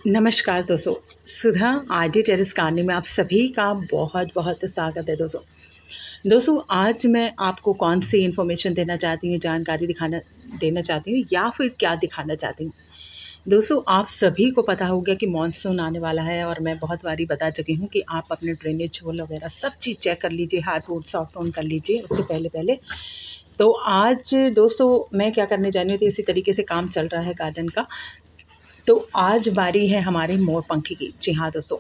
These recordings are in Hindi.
नमस्कार दोस्तों, सुधा आरडी टेरेस गार्डनिंग में आप सभी का बहुत बहुत स्वागत है। दोस्तों आज मैं आपको कौन सी इन्फॉर्मेशन देना चाहती हूँ, जानकारी देना चाहती हूँ या फिर क्या दिखाना चाहती हूँ। दोस्तों आप सभी को पता होगा कि मॉनसून आने वाला है और मैं बहुत बारी बता चुकी हूँ कि आप अपने ड्रेनेज होल वगैरह सब चीज़ चेक कर लीजिए, हार्डवुड सॉफ्ट वुड कर लीजिए उससे पहले। तो आज दोस्तों मैं क्या करने जा रही हूँ, तो इसी तरीके से काम चल रहा है गार्डन का। तो आज बारी है हमारे मोरपंखी की। जी हाँ दोस्तों,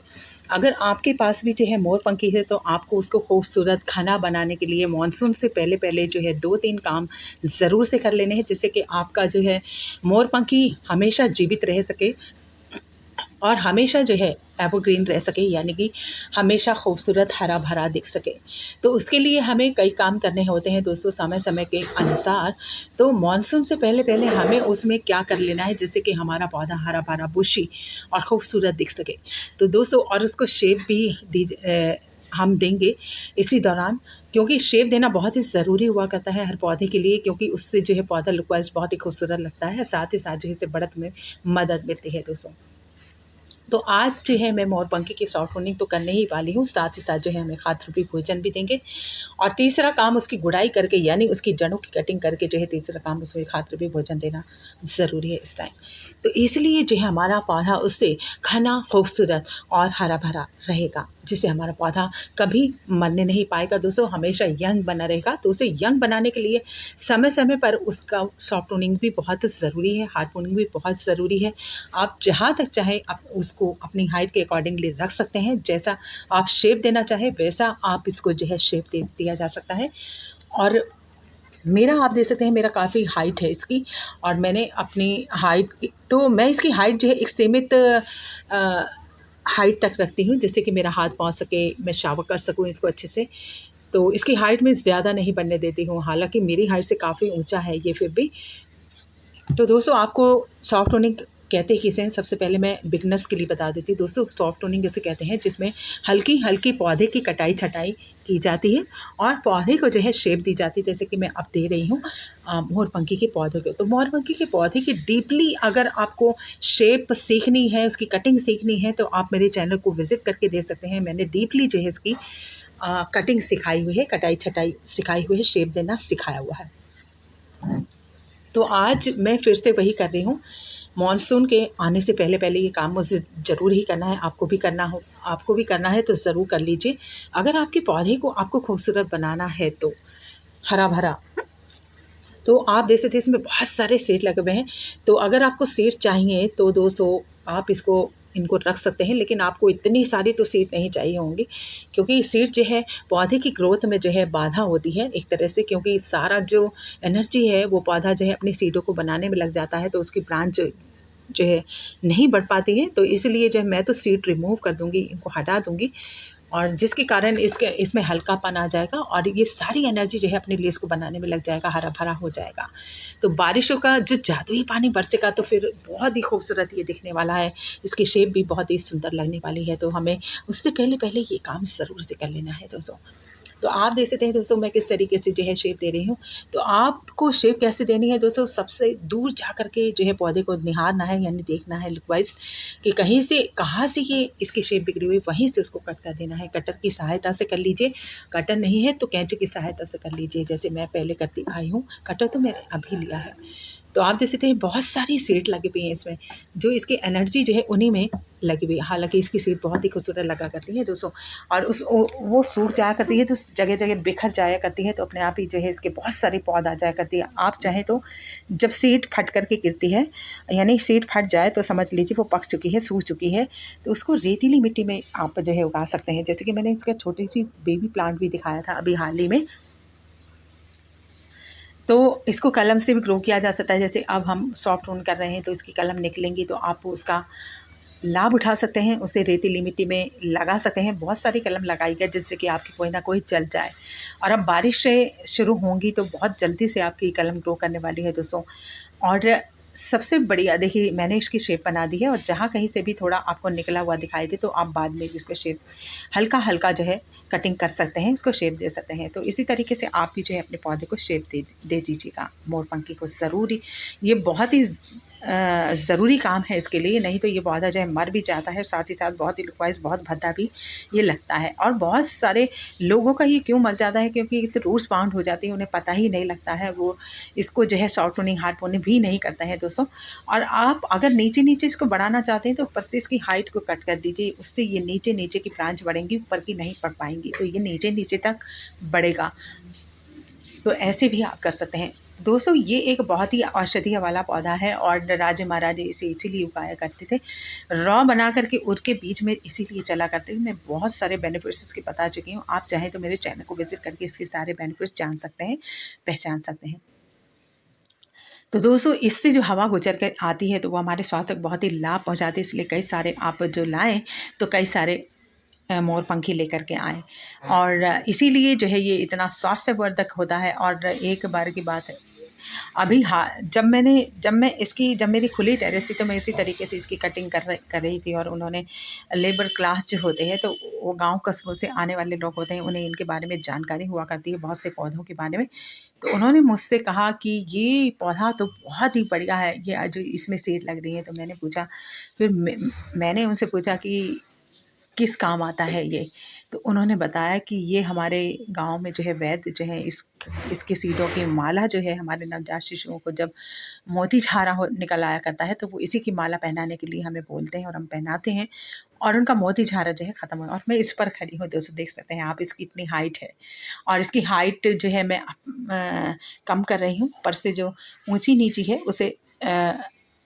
अगर आपके पास भी जो है मोरपंखी है तो आपको उसको खूबसूरत खाना बनाने के लिए मानसून से पहले जो है 2-3 काम ज़रूर से कर लेने हैं, जिससे कि आपका जो है मोरपंखी हमेशा जीवित रह सके और हमेशा जो है एवरग्रीन रह सके, यानी कि हमेशा खूबसूरत हरा भरा दिख सके। तो उसके लिए हमें कई काम करने होते हैं दोस्तों समय समय के अनुसार। तो मॉनसून से पहले हमें उसमें क्या कर लेना है जिससे कि हमारा पौधा हरा भरा बुशी और खूबसूरत दिख सके। तो दोस्तों और उसको शेप भी हम देंगे इसी दौरान, क्योंकि शेप देना बहुत ही ज़रूरी हुआ करता है हर पौधे के लिए, क्योंकि उससे जो है पौधा लुक वाइज बहुत ही खूबसूरत लगता है, साथ ही साथ जो है इसे बढ़त में मदद मिलती है दोस्तों। तो आज जो है मैं मोरपंखी की सॉफ्ट वुडिंग तो करने ही वाली हूँ, साथ ही साथ जो है हमें खाद रूपी भोजन भी देंगे और तीसरा काम उसकी गुड़ाई करके यानी उसकी जड़ों की कटिंग करके जो है तीसरा काम उसमें खाद रूपी भोजन देना ज़रूरी है इस टाइम। तो इसलिए जो है हमारा पौधा उससे घना खूबसूरत और हरा भरा रहेगा, जिससे हमारा पौधा कभी मरने नहीं पाएगा दोस्तों, हमेशा यंग बना रहेगा। तो उसे यंग बनाने के लिए समय समय पर उसका सॉफ्ट टोनिंग भी बहुत ज़रूरी है, हार्ड टोनिंग भी बहुत ज़रूरी है। आप जहाँ तक चाहे आप उसको अपनी हाइट के अकॉर्डिंगली रख सकते हैं, जैसा आप शेप देना चाहे वैसा आप इसको जो है शेप दे दिया जा सकता है। और मेरा आप देख सकते हैं मेरा काफ़ी हाइट है इसकी, और मैंने अपनी हाइट तो मैं इसकी हाइट जो है एक सीमित हाइट तक रखती हूँ, जिससे कि मेरा हाथ पहुँच सके, मैं शावर कर सकूँ इसको अच्छे से। तो इसकी हाइट में ज़्यादा नहीं बढ़ने देती हूँ, हालाँकि मेरी हाइट से काफ़ी ऊँचा है ये फिर भी। तो दोस्तों आपको सॉफ्ट टोनिंग कहते किसे हैं, सबसे पहले मैं बिगनर्स के लिए बता देती हूँ दोस्तों। सॉफ्ट टोनिंग इसे कहते हैं जिसमें हल्की हल्की पौधे की कटाई छटाई की जाती है और पौधे को जो है शेप दी जाती है, जैसे कि मैं अब दे रही हूँ मोरपंखी के पौधे को। तो मोरपंखी के पौधे की डीपली अगर आपको शेप सीखनी है, उसकी कटिंग सीखनी है, तो आप मेरे चैनल को विज़िट करके देख सकते हैं। मैंने डीपली जो है इसकी कटिंग सिखाई हुई है, कटाई छटाई सिखाई हुई है, शेप देना सिखाया हुआ है। तो आज मैं फिर से वही कर रही हूँ। मॉनसून के आने से पहले ये काम मुझे ज़रूर ही करना है, आपको भी करना है तो ज़रूर कर लीजिए। अगर आपके पौधे को आपको खूबसूरत बनाना है तो हरा भरा, तो आप देख सकते हैं इसमें बहुत सारे सीड लगे हुए हैं। तो अगर आपको सीड चाहिए तो दोस्तों आप इनको रख सकते हैं, लेकिन आपको इतनी सारी तो सीड नहीं चाहिए होंगी, क्योंकि सीड जो है पौधे की ग्रोथ में जो है बाधा होती है एक तरह से, क्योंकि सारा जो एनर्जी है वो पौधा जो है अपनी सीडों को बनाने में लग जाता है, तो उसकी ब्रांच जो है नहीं बढ़ पाती है। तो इसलिए जो है मैं तो सीड रिमूव कर दूँगी, इनको हटा दूँगी, और जिसके कारण इसमें हल्कापन आ जाएगा और ये सारी एनर्जी जो है अपने लिए इसको बनाने में लग जाएगा, हरा भरा हो जाएगा। तो बारिशों का जो जादुई पानी बरसेगा तो फिर बहुत ही खूबसूरत ये दिखने वाला है, इसकी शेप भी बहुत ही सुंदर लगने वाली है। तो हमें उससे पहले ये काम ज़रूर से कर लेना है दोस्तों। तो आप देख सकते हैं दोस्तों मैं किस तरीके से जो है शेप दे रही हूँ। तो आपको शेप कैसे देनी है दोस्तों, सबसे दूर जा कर के जो है पौधे को निहारना है, यानी देखना है लुक वाइज कि कहीं से कहाँ से ये इसकी शेप बिगड़ी हुई, वहीं से उसको कट कर देना है। कटर की सहायता से कर लीजिए, कटर नहीं है तो कैंची की सहायता से कर लीजिए, जैसे मैं पहले करती आई हूँ। कटर तो मैंने अभी लिया है। तो आप देख सकते हैं बहुत सारी सीड लगी हुई हैं इसमें, जो इसकी एनर्जी जो है उन्हीं में लगी हुई है। हालाँकि इसकी सीड बहुत ही खूबसूरत लगा करती है दोस्तों, और वो सूख जाया करती है तो जगह जगह बिखर जाया करती है, तो अपने आप ही जो है इसके बहुत सारे पौध आ जाया करती है। आप चाहें तो जब सीड फट करके गिरती है, यानी सीड फट जाए तो समझ लीजिए वो पक चुकी है, सूख चुकी है, तो उसको रेतीली मिट्टी में आप जो है उगा सकते हैं। जैसे कि मैंने इसका छोटी सी बेबी प्लांट भी दिखाया था अभी हाल ही में। तो इसको कलम से भी ग्रो किया जा सकता है, जैसे अब हम सॉफ्ट वुड कर रहे हैं तो इसकी कलम निकलेंगी तो आप उसका लाभ उठा सकते हैं, उसे रेतीली मिट्टी में लगा सकते हैं। बहुत सारी कलम लगाई गई जिससे कि आपकी कोई ना कोई जल जाए, और अब बारिश से शुरू होंगी तो बहुत जल्दी से आपकी कलम ग्रो करने वाली है दोस्तों। और सबसे बढ़िया देखिए मैंने इसकी शेप बना दी है, और जहाँ कहीं से भी थोड़ा आपको निकला हुआ दिखाई दे तो आप बाद में भी उसको शेप हल्का हल्का जो है कटिंग कर सकते हैं, उसको शेप दे सकते हैं। तो इसी तरीके से आप भी जो है अपने पौधे को शेप दे दीजिएगा। मोरपंखी को ज़रूरी, ये बहुत ही ज़रूरी काम है इसके लिए, नहीं तो ये पौधा जो है मर भी जाता है, साथ ही साथ बहुत ही लुक वाइज़ बहुत भद्दा भी ये लगता है। और बहुत सारे लोगों का ये क्यों मर जाता है, क्योंकि ये तो रूट्स बाउंड हो जाती है, उन्हें पता ही नहीं लगता है, वो इसको जो है सॉफ्ट प्रूनिंग हार्ड प्रूनिंग भी नहीं करते हैं दोस्तों। और आप अगर नीचे-नीचे इसको बढ़ाना चाहते हैं तो ऊपर से इसकी हाइट को कट कर दीजिए, उससे ये नीचे-नीचे की ब्रांच बढ़ेंगी, ऊपर की नहीं बढ़ पाएँगी, तो ये नीचे-नीचे तक बढ़ेगा। तो ऐसे भी आप कर सकते हैं। दोस्तों ये एक बहुत ही औषधीय वाला पौधा है और राजे महाराजे इसे इसीलिए उगाया करते थे। रॉ बना कर के उनके बीच में इसीलिए चला करते थे। मैं बहुत सारे बेनिफिट्स इसके बता चुकी हूँ। आप चाहें तो मेरे चैनल को विज़िट करके इसके सारे बेनिफिट्स जान सकते हैं, पहचान सकते हैं। तो दोस्तों इससे जो हवा गुजर कर आती है तो वो हमारे स्वास्थ्य को बहुत ही लाभ पहुँचाती है, इसलिए कई सारे आप जो लाएँ तो कई सारे मोर पंखी लेकर के आएँ। और इसीलिए जो है ये इतना स्वास्थ्यवर्धक होता है। और एक बार की बात है, अभी हाँ, जब मेरी खुली टेरेस थी तो मैं इसी तरीके से इसकी कटिंग कर रही थी। और उन्होंने लेबर क्लास जो होते हैं तो वो गाँव कस्बों से आने वाले लोग होते हैं, उन्हें इनके बारे में जानकारी हुआ करती है, बहुत से पौधों के बारे में। तो उन्होंने मुझसे कहा कि ये पौधा तो बहुत ही बढ़िया है, ये जो इसमें सेध लग रही है। तो मैंने पूछा, फिर मैंने उनसे पूछा कि किस काम आता है ये? तो उन्होंने बताया कि ये हमारे गाँव में जो है वैद्य जो है इसकी सीडों की माला जो है हमारे नवजात शिशुओं को जब मोतीछारा हो निकल आया करता है तो वो इसी की माला पहनाने के लिए हमें बोलते हैं और हम पहनाते हैं और उनका मोतीछारा जो है ख़त्म हो। और मैं इस पर खड़ी हूँ दोस्तों, देख सकते हैं आप इसकी इतनी हाइट है। और इसकी हाइट जो है मैं कम कर रही हूँ, पर से जो ऊँची-नीची है उसे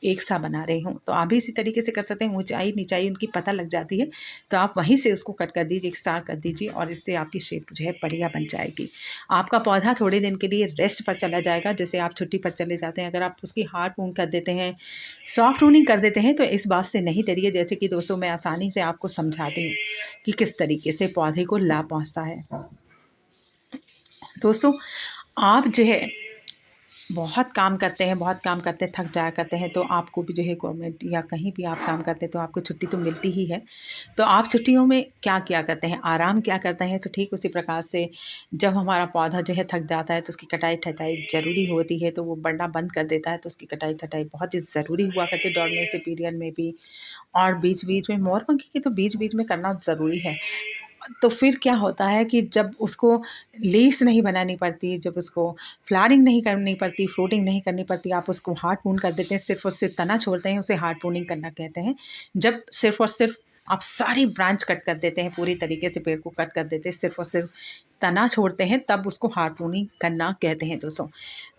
एक सा बना रही हूँ। तो आप भी इसी तरीके से कर सकते हैं, ऊँचाई नीचाई उनकी पता लग जाती है तो आप वहीं से उसको कट कर दीजिए, एक स्टार कर दीजिए और इससे आपकी शेप जो है बढ़िया बन जाएगी। आपका पौधा थोड़े दिन के लिए रेस्ट पर चला जाएगा, जैसे आप छुट्टी पर चले जाते हैं। अगर आप उसकी हार्ड प्रून कर देते हैं, सॉफ्ट प्रूनिंग कर देते हैं तो इस बात से नहीं डरिए। जैसे कि दोस्तों मैं आसानी से आपको समझाती हूँ कि किस तरीके से पौधे को लाभ पहुँचता है। दोस्तों आप जो है बहुत काम करते हैं, थक जाया करते हैं, तो आपको भी जो है गवर्नमेंट या कहीं भी आप काम करते हैं तो आपको छुट्टी तो मिलती ही है। तो आप छुट्टियों में क्या किया करते हैं, आराम क्या करते हैं? तो ठीक उसी प्रकार से जब हमारा पौधा जो है थक जाता है तो उसकी कटाई-छँटाई ज़रूरी होती है, तो वो बढ़ना बंद कर देता है, तो उसकी कटाई-छँटाई बहुत ही ज़रूरी हुआ करती है डोर्मेंसी पीरियड में भी। और बीच-बीच में मोर-पंखी की तो बीच-बीच में करना ज़रूरी है। तो फिर क्या होता है कि जब उसको लेस नहीं बनानी पड़ती, जब उसको फ्लावरिंग नहीं करनी पड़ती, फ्रूटिंग नहीं करनी पड़ती, आप उसको हार्ड प्रून कर देते हैं, सिर्फ़ और सिर्फ तना छोड़ते हैं, उसे हार्ड प्रूनिंग करना कहते हैं। जब सिर्फ़ और सिर्फ आप सारी ब्रांच कट कर देते हैं, पूरी तरीके से पेड़ को कट कर देते हैं, सिर्फ़ और सिर्फ तना छोड़ते हैं, तब उसको हार्ड प्रूनिंग करना कहते हैं दोस्तों।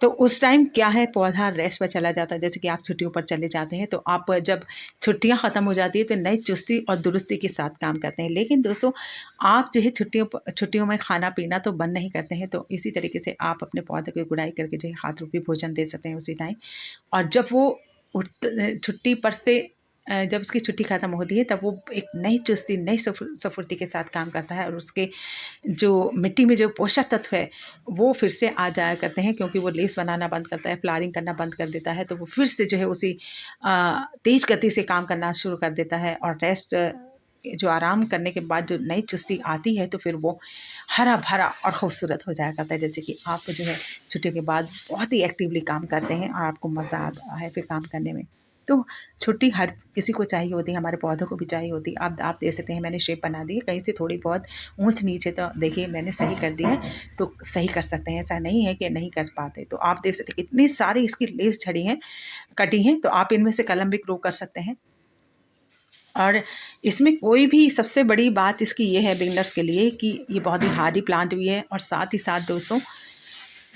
तो उस टाइम क्या है, पौधा रेस्ट पर चला जाता है। जैसे कि आप छुट्टियों पर चले जाते हैं, तो आप जब छुट्टियाँ ख़त्म हो जाती है तो नई चुस्ती और दुरुस्ती के साथ काम करते हैं। लेकिन दोस्तों आप जो है छुट्टियों में खाना-पीना तो बंद नहीं करते हैं, तो इसी तरीके से आप अपने पौधे की गुड़ाई करके जो है हाथ-रूपी भोजन दे सकते हैं उसी टाइम। और जब वो छुट्टी पर से जब उसकी छुट्टी ख़त्म होती है तब वो एक नई चुस्ती, नई स्फूर्ति के साथ काम करता है और उसके जो मिट्टी में जो पोषक तत्व है, वो फिर से आ जाया करते हैं, क्योंकि वो लेस बनाना बंद करता है, फ्लावरिंग करना बंद कर देता है, तो वो फिर से जो है उसी तेज़ गति से काम करना शुरू कर देता है। और रेस्ट जो आराम करने के बाद जो नई चुस्ती आती है तो फिर वो हरा-भरा और खूबसूरत हो जाया करता है। जैसे कि आप जो है छुट्टियों के बाद बहुत ही एक्टिवली काम करते हैं और आपको मज़ा आता है फिर काम करने में। तो छुट्टी हर किसी को चाहिए होती है, हमारे पौधों को भी चाहिए होती है। आप देख सकते हैं मैंने शेप बना दी है, कहीं से थोड़ी बहुत ऊँच-नीच है तो देखिए मैंने सही कर दी है, तो सही कर सकते हैं, ऐसा नहीं है कि नहीं कर पाते। तो आप देख सकते हैं कितनी सारी इसकी लीव्स झड़ी हैं, कटी हैं, तो आप इनमें से कलम भी ग्रो कर सकते हैं। और इसमें कोई भी सबसे बड़ी बात इसकी ये है बिगिनर्स के लिए कि ये बहुत ही हार्डी प्लांट भी है और साथ ही साथ दोस्तों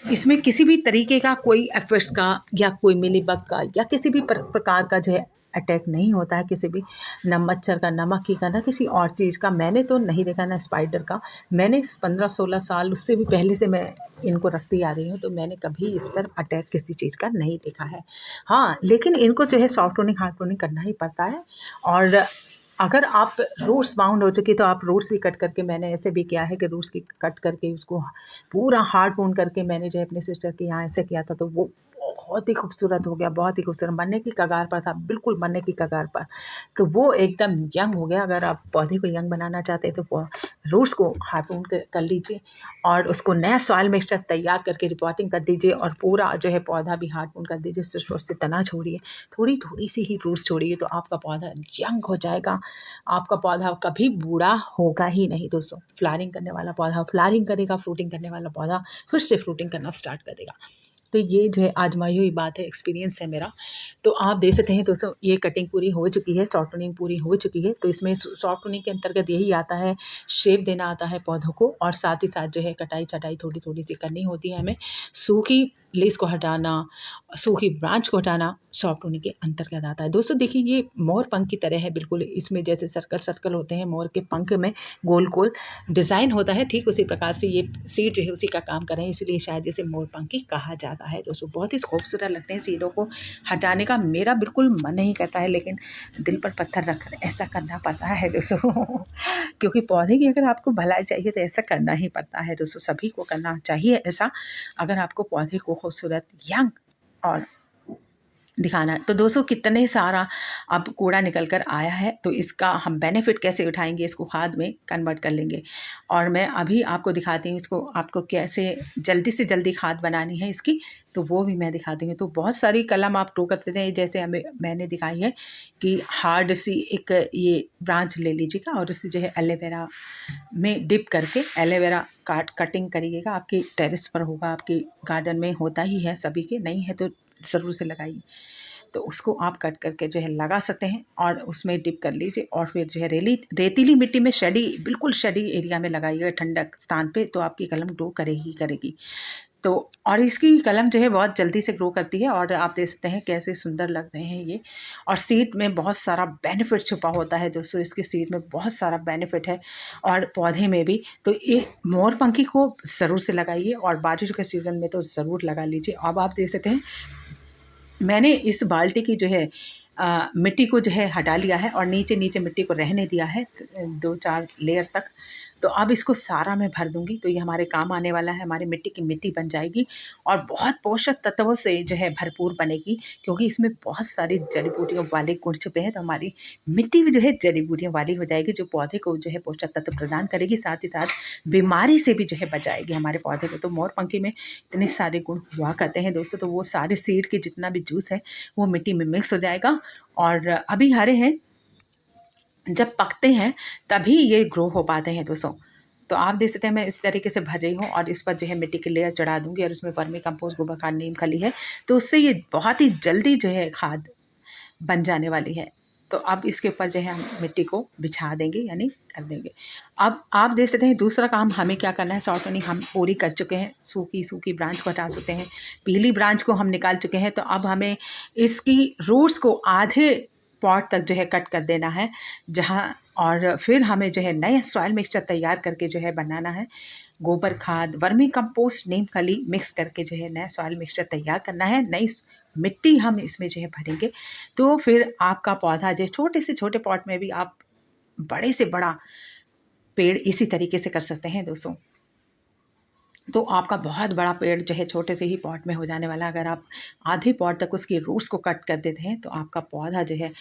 इसमें किसी भी तरीके का कोई एफिड्स का या कोई मिलीबग का या किसी भी प्रकार का जो है अटैक नहीं होता है, किसी भी ना मच्छर का, ना मक्खी का, ना किसी और चीज़ का। मैंने तो नहीं देखा, ना स्पाइडर का। मैंने 15-16 साल उससे भी पहले से मैं इनको रखती आ रही हूँ, तो मैंने कभी इस पर अटैक किसी चीज़ का नहीं देखा है। हाँ, लेकिन इनको जो है सॉफ्ट प्रूनिंग, हार्ड प्रूनिंग करना ही पड़ता है। और अगर आप रूट्स बाउंड हो चुकी तो आप रूट्स भी कट करके, मैंने ऐसे भी किया है कि रूट्स की कट करके उसको पूरा हार्ड प्रून करके मैंने जो है अपने सिस्टर के यहाँ ऐसे किया था, तो वो बहुत ही खूबसूरत हो गया, बहुत ही खूबसूरत, मरने की कगार पर था, बिल्कुल मरने की कगार पर। तो वो एकदम यंग हो गया। अगर आप पौधे को यंग बनाना चाहते हैं तो रूट्स को हार्पून कर लीजिए और उसको नया सॉइल मिक्सचर तैयार करके रिपोर्टिंग कर दीजिए और पूरा जो है पौधा भी हार्पून कर दीजिए। सिर्फ उससे तना छोड़िए, थोड़ी थोड़ी सी ही रूट्स छोड़िए, तो आपका पौधा यंग हो जाएगा। आपका पौधा कभी बूढ़ा होगा ही नहीं दोस्तों। फ्लावरिंग करने वाला पौधा फ्लावरिंग करेगा, फ्रूटिंग करने वाला पौधा फिर से फ्रूटिंग करना स्टार्ट कर देगा। तो ये जो है आजमाई हुई बात है, एक्सपीरियंस है मेरा। तो आप देख सकते हैं दोस्तों, ये कटिंग पूरी हो चुकी है, शॉर्ट टूनिंग पूरी हो चुकी है। तो इसमें शॉर्ट टूनिंग के अंतर्गत यही आता है, शेप देना आता है पौधों को, और साथ ही साथ जो है कटाई छटाई थोड़ी थोड़ी सी करनी होती है हमें। सूखी लीव्स को हटाना, सूखी ब्रांच को हटाना शॉर्ट टूनिंग के अंतर्गत आता है। दोस्तों देखिए, ये मोर पंख की तरह है बिल्कुल। इसमें जैसे सर्कल सर्कल होते हैं मोर के पंख में, गोल गोल डिज़ाइन होता है, ठीक उसी प्रकार से ये सीड जो है उसी का काम कर रहे हैं, इसलिए शायद इसे मोरपंखी कहा जाता है दोस्तों। बहुत ही खूबसूरत लगते हैं। सीडों को हटाने का मेरा बिल्कुल मन नहीं करता है, लेकिन दिल पर पत्थर रखकर ऐसा करना पड़ता है दोस्तों क्योंकि पौधे की अगर आपको भलाई चाहिए तो ऐसा करना ही पड़ता है दोस्तों। सभी को करना चाहिए ऐसा, अगर आपको पौधे को खूबसूरत यंग और दिखाना है। तो दोस्तों कितने सारा अब कूड़ा निकल कर आया है, तो इसका हम बेनिफिट कैसे उठाएंगे, इसको खाद में कन्वर्ट कर लेंगे। और मैं अभी आपको दिखाती हूँ इसको, आपको कैसे जल्दी से जल्दी खाद बनानी है इसकी, तो वो भी मैं दिखाती हूँ। तो बहुत सारी कलम आप ड्रो कर सकते हैं, जैसे हमें मैंने दिखाई है कि हार्ड सी एक ये ब्रांच ले लीजिएगा और इससे जो है एलोवेरा में डिप करके एलोवेरा कटिंग करिएगा। आपके टेरेस पर होगा, आपके गार्डन में होता ही है, सभी के नहीं है तो ज़रूर से लगाइए। तो उसको आप कट करके जो है लगा सकते हैं और उसमें डिप कर लीजिए, और फिर जो है रेतीली मिट्टी में बिल्कुल शेडी एरिया में लगाइएगा, ठंडक स्थान पे, तो आपकी कलम ग्रो करेगी करेगी। तो और इसकी कलम जो है बहुत जल्दी से ग्रो करती है, और आप देख सकते हैं कैसे सुंदर लग रहे हैं ये। और सीड में बहुत सारा बेनिफिट छुपा होता है दोस्तों, इसके सीड में बहुत सारा बेनिफिट है, और पौधे में भी। तो ये मोरपंखी को ज़रूर से लगाइए, और बारिश के सीज़न में तो ज़रूर लगा लीजिए। अब आप देख सकते हैं मैंने इस बाल्टी की जो है मिट्टी को जो है हटा लिया है, और नीचे नीचे मिट्टी को रहने दिया है 2-4 लेयर तक। तो अब इसको सारा मैं भर दूंगी, तो ये हमारे काम आने वाला है, हमारी मिट्टी की मिट्टी बन जाएगी, और बहुत पोषक तत्वों से जो है भरपूर बनेगी, क्योंकि इसमें बहुत सारी जड़ी बूटियों वाले गुण छुपे हैं। तो हमारी मिट्टी भी जो है जड़ी बूटियों वाली हो जाएगी, जो पौधे को जो है पोषक तत्व प्रदान करेगी, साथ ही साथ बीमारी से भी जो है बचाएगी हमारे पौधे को। तो मोरपंखी में इतने सारे गुण हुआ करते हैं दोस्तों, तो वो सारे सीड के जितना भी जूस है वो मिट्टी में मिक्स हो जाएगा। और अभी हरे हैं, जब पकते हैं तभी ये ग्रो हो पाते हैं दोस्तों। तो आप देख सकते हैं मैं इस तरीके से भर रही हूँ, और इस पर जो है मिट्टी की लेयर चढ़ा दूंगी, और उसमें वर्मी कंपोस्ट, गोबर खाद, नीम खली है, तो उससे ये बहुत ही जल्दी जो है खाद बन जाने वाली है। तो अब इसके ऊपर जो है हम मिट्टी को बिछा देंगे, यानी कर देंगे। अब आप देख सकते हैं दूसरा काम हमें क्या करना है, शॉर्ट टर्निंग हम पूरी कर चुके हैं, सूखी ब्रांच को हटा चुके हैं, पीली ब्रांच को हम निकाल चुके हैं। तो अब हमें इसकी रूट्स को आधे पॉट तक जो है कट कर देना है, जहाँ और फिर हमें जो है नया सॉइल मिक्सचर तैयार करके जो है बनाना है। गोबर खाद, वर्मी कंपोस्ट, नीम खली मिक्स करके जो है नया सॉइल मिक्सचर तैयार करना है, नई मिट्टी हम इसमें जो है भरेंगे। तो फिर आपका पौधा जो छोटे से छोटे पॉट में भी आप बड़े से बड़ा पेड़ इसी तरीके से कर सकते हैं दोस्तों। तो आपका बहुत बड़ा पेड़ जो है छोटे से ही पॉट में हो जाने वाला। अगर आप आधे पॉट तक उसकी रूट्स को कट कर देते हैं, तो आपका पौधा जो है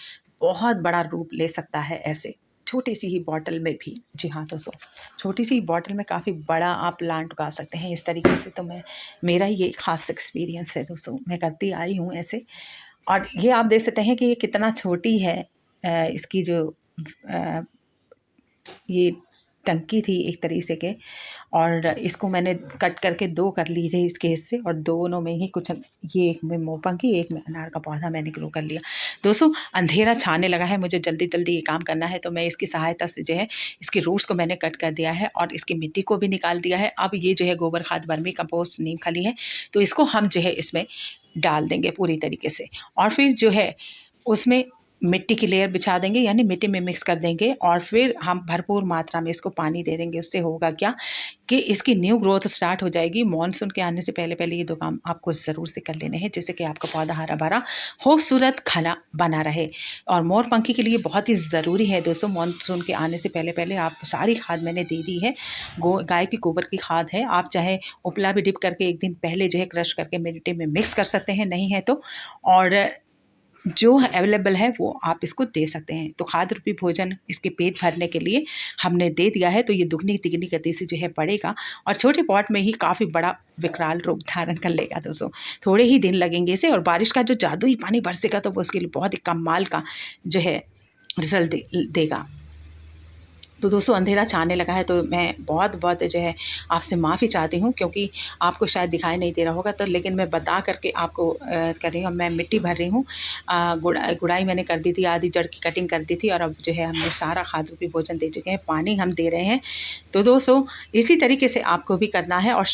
बहुत बड़ा रूप ले सकता है, ऐसे छोटी सी ही बॉटल में भी। जी हाँ दोस्तों, छोटी सी बॉटल में काफ़ी बड़ा आप प्लांट उगा सकते हैं इस तरीके से। तो मेरा ये खास एक्सपीरियंस है दोस्तों, मैं करती आई हूँ ऐसे। और ये आप देख सकते हैं कि ये कितना छोटी है, इसकी जो ये टंकी थी एक तरीके के, और इसको मैंने कट करके 2 कर लिए थे इसके हिस्से, और दोनों में ही कुछ, ये एक में मोरपंखी, एक में अनार का पौधा मैंने ग्रो कर लिया। दोस्तों अंधेरा छाने लगा है, मुझे जल्दी जल्दी ये काम करना है, तो मैं इसकी सहायता से जो है इसके रूट्स को मैंने कट कर दिया है, और इसकी मिट्टी को भी निकाल दिया है। अब ये जो है गोबर खाद, वर्मी कंपोस्ट, नीम खली है, तो इसको हम जो है इसमें डाल देंगे पूरी तरीके से, और फिर जो है उसमें मिट्टी की लेयर बिछा देंगे, यानी मिट्टी में मिक्स कर देंगे, और फिर हम भरपूर मात्रा में इसको पानी दे देंगे। उससे होगा क्या कि इसकी न्यू ग्रोथ स्टार्ट हो जाएगी। मॉनसून के आने से पहले पहले ये 2 काम आपको ज़रूर से कर लेने हैं, जिससे कि आपका पौधा हरा भरा खूबसूरत घना बना रहे। और मोरपंखी के लिए बहुत ही ज़रूरी है दोस्तों, मॉनसून के आने से पहले पहले आप सारी खाद मैंने दे दी है। गाय की गोबर की खाद है, आप चाहे उपला भी डिप करके एक दिन पहले जो है क्रश करके मिट्टी में मिक्स कर सकते हैं, नहीं है तो। और जो अवेलेबल है वो आप इसको दे सकते हैं। तो खाद रूपी भोजन इसके पेट भरने के लिए हमने दे दिया है, तो ये दुगनी तिगनी गति से जो है बढ़ेगा और छोटे पॉट में ही काफ़ी बड़ा विकराल रूप धारण कर लेगा दोस्तों। थोड़े ही दिन लगेंगे इसे, और बारिश का जो जादुई पानी बरसेगा तो वो उसके लिए बहुत ही कमाल का जो है रिजल्ट देगा। तो दोस्तों अंधेरा छाने लगा है, तो मैं बहुत बहुत जो है आपसे माफ़ी चाहती हूँ, क्योंकि आपको शायद दिखाई नहीं दे रहा होगा, तो लेकिन मैं बता करके आपको कर रही हूँ। मैं मिट्टी भर रही हूँ, गुड़ाई मैंने कर दी थी, आधी जड़ की कटिंग कर दी थी, और अब जो है हमने सारा खाद रूपी भोजन दे चुके हैं, पानी हम दे रहे हैं। तो दोस्तों इसी तरीके से आपको भी करना है, और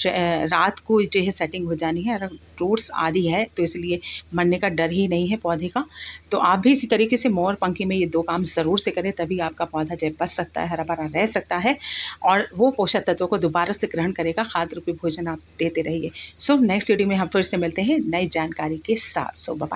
रात को जो है सेटिंग हो जानी है। अगर रूट्स आदि है तो इसलिए मरने का डर ही नहीं है पौधे का। तो आप भी इसी तरीके से मोर पंखी में ये 2 काम ज़रूर से करें, तभी आपका पौधा जो है बच सकता है, हरा भरा रह सकता है, और वो पोषक तत्वों को दोबारा से ग्रहण करेगा। खाद रूपी भोजन आप देते रहिए। सो नेक्स्ट वीडियो में हम फिर से मिलते हैं नई जानकारी के साथ। सो बाय।